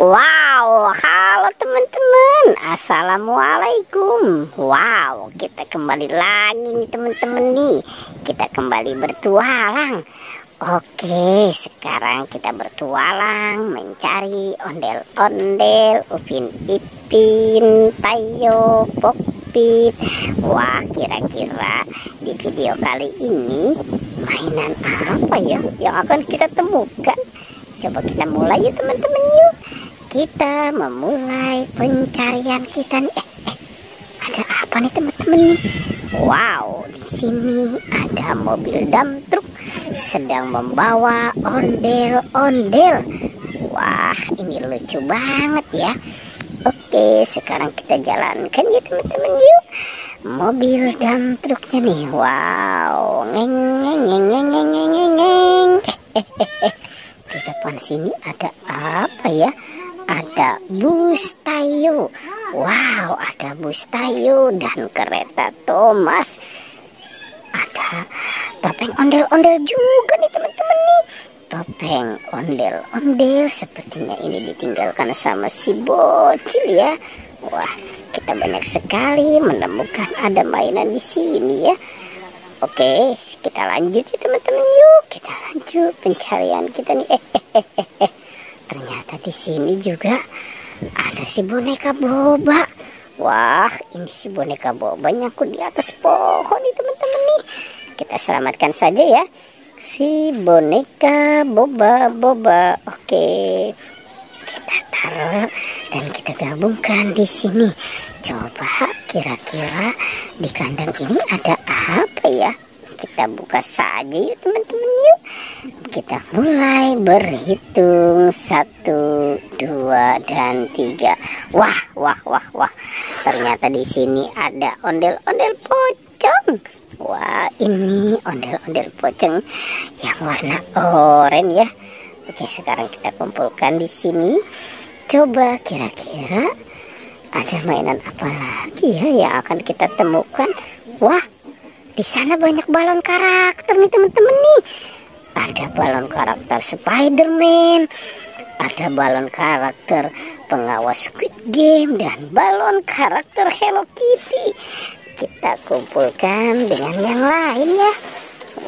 Wow, halo teman-teman, assalamualaikum. Wow, kita kembali lagi nih teman-teman nih. Kita kembali bertualang. Oke, sekarang kita bertualang mencari ondel-ondel, Upin Ipin, Tayo, Pokpit. Wah, kira-kira di video kali ini mainan apa ya yang akan kita temukan? Coba kita mulai ya teman-teman yuk. Kita memulai pencarian kita nih. Ada apa nih teman-teman nih? Wow, di sini ada mobil dump truck sedang membawa ondel-ondel. Wah, ini lucu banget ya. Oke, sekarang kita jalankan ya teman-teman yuk. Mobil dump trucknya nih. Wow, ngeng ngeng ngeng ngeng ngeng ngeng ngeng. Di depan sini ada apa ya? Ada bus Tayo. Wow, ada bus Tayo dan kereta Thomas. Ada topeng ondel-ondel juga nih teman-teman nih. Topeng ondel-ondel sepertinya ini ditinggalkan sama si bocil ya. Wah, kita banyak sekali menemukan ada mainan di sini ya. Oke, kita lanjut ya teman-teman yuk. Kita lanjut pencarian kita nih. Ternyata di sini juga ada si boneka boba. Wah, ini si boneka boba nyangkut di atas pohon nih teman-teman nih. Kita selamatkan saja ya si boneka boba. Oke, kita taruh dan kita gabungkan di sini. Coba kira-kira di kandang ini ada apa ya? Kita buka saja yuk teman-teman yuk. Kita mulai berhitung 1, 2, dan 3. Wah. Ternyata di sini ada ondel-ondel pocong. Wah, ini ondel-ondel pocong yang warna oranye ya. Oke, sekarang kita kumpulkan di sini. Coba kira-kira ada mainan apa lagi ya yang akan kita temukan? Wah, di sana banyak balon karakter nih teman-teman nih. Ada balon karakter Spider-Man, ada balon karakter pengawas Squid Game, dan balon karakter Hello Kitty. Kita kumpulkan dengan yang lain ya.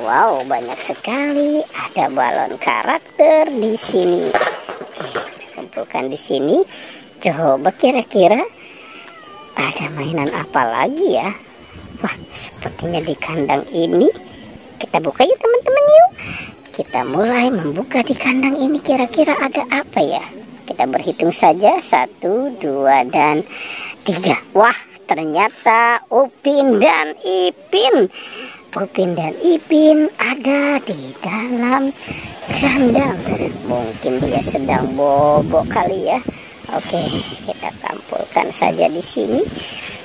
Wow, banyak sekali ada balon karakter di sini. Kita kumpulkan di sini. Coba kira-kira ada mainan apa lagi ya? Wah, sepertinya di kandang ini. Kita buka yuk teman-teman yuk. Kita mulai membuka di kandang ini. Kira-kira ada apa ya? Kita berhitung saja 1, 2, dan 3. Wah, ternyata Upin dan Ipin. Upin dan Ipin ada di dalam kandang. Mungkin dia sedang bobo kali ya. Oke, kita kumpulkan saja di sini.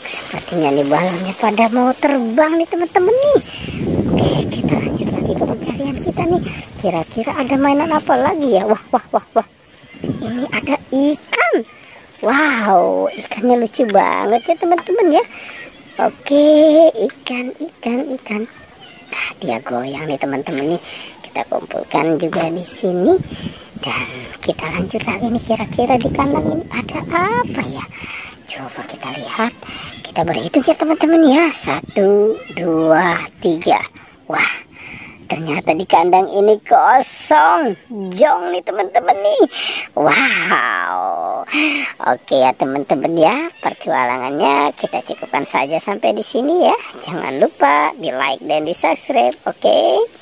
Sepertinya nih balonnya pada mau terbang nih teman-teman nih. Oke, kita lanjut lagi ke pencarian kita nih. Kira-kira ada mainan apa lagi ya? Wah. Ini ada ikan. Wow, ikannya lucu banget ya teman-teman ya. Oke, ikan. Nah, dia goyang nih teman-teman nih. Kita kumpulkan juga di sini. Dan kita lanjut lagi nih, kira-kira di kandang ini ada apa ya? Coba kita lihat. Kita berhitung ya teman-teman ya. 1, 2, 3. Wah, ternyata di kandang ini kosong. Jong nih teman-teman nih. Wow. Oke ya teman-teman ya. Pertualangannya kita cukupkan saja sampai di sini ya. Jangan lupa di like dan di subscribe. Oke.